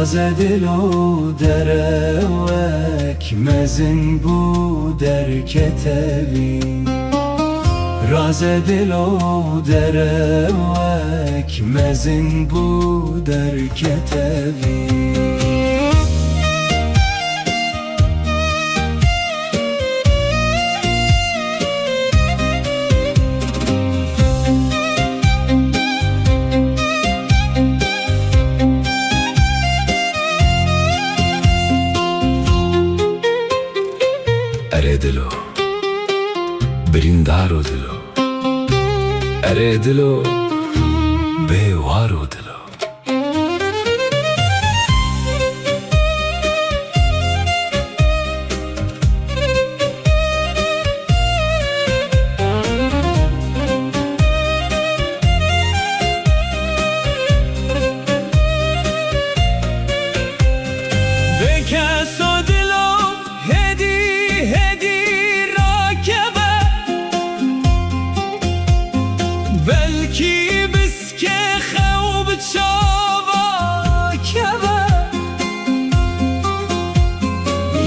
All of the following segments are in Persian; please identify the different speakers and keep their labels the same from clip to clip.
Speaker 1: راز دل و درک مزن بود در کتبی راز دل و درک مزن بود در کتبی اره دلو بریندارو دلو اره دلو بیوارو دلو
Speaker 2: بلکی بسکه خوب چاوا کبه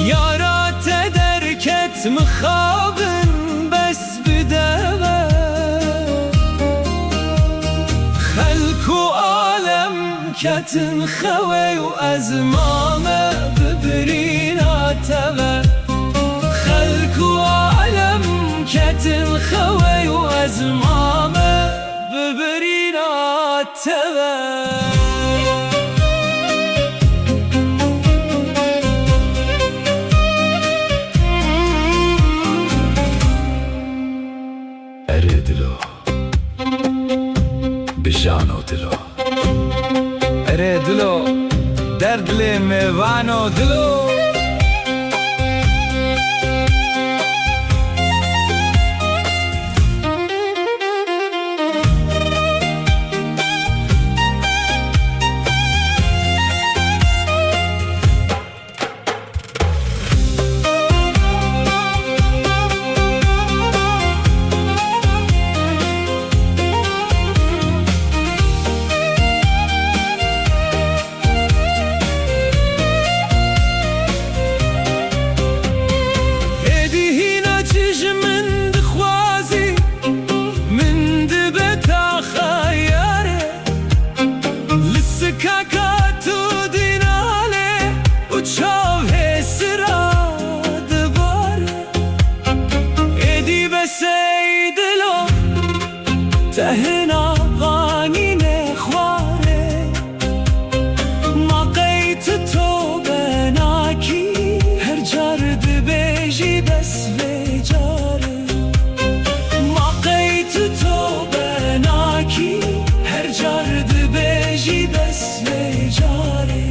Speaker 2: یارات درکت مخابن بس بدوه خلق و عالم کتن خوی و ازمامه ببرین آتوه خلق و عالم کتن خوی و ازمامه ببرین آتوه
Speaker 1: اره دلو بجانو دلو
Speaker 2: اره دلو درد لی میوانو دلو تهنا غاني نخواره ما قيت تو بناكي هر جارد بيجي بس في جاره ما قيت تو بناكي هر جارد بيجي بس في جاره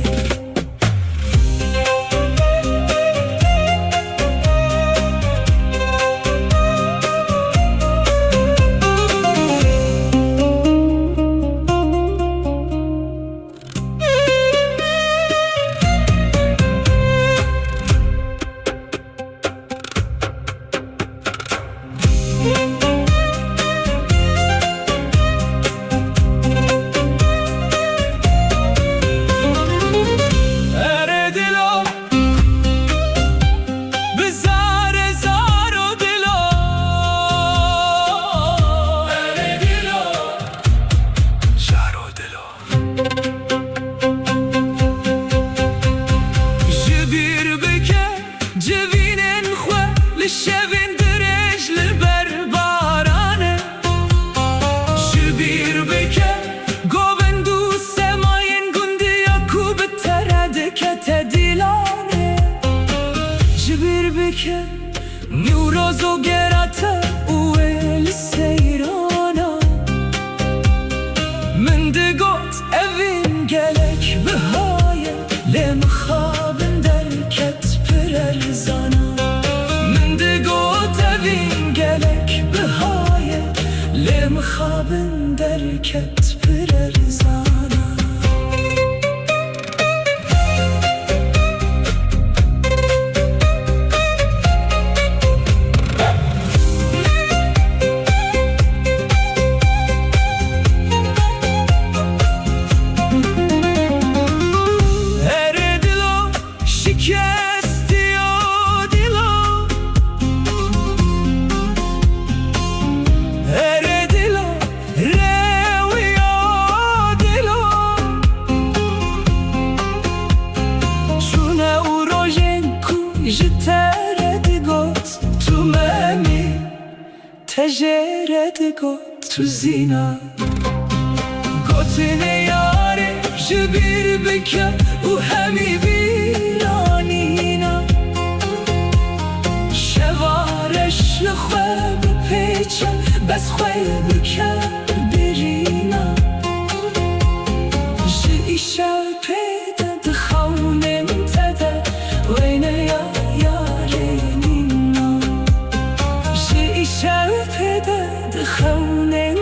Speaker 2: شوین درج لبر بارانه شبیر بکه گووندو سماین گندی یکو بترد کت دیلانه شبیر بکه نیوروزو گراته اویل سیرانا من دگوت اوین گلک بهایه لمخابن درکت پررزانا لمخابن دركت بررزانا گوت تو زینا گوتن یاره جبیر بکن و همی بیرانینا شوارش لخواه بپیچن بس خواه بکن برینا جی ایشا پیدا دخونن تده وینه یا یارینینا جی ایشا پیدا دخونن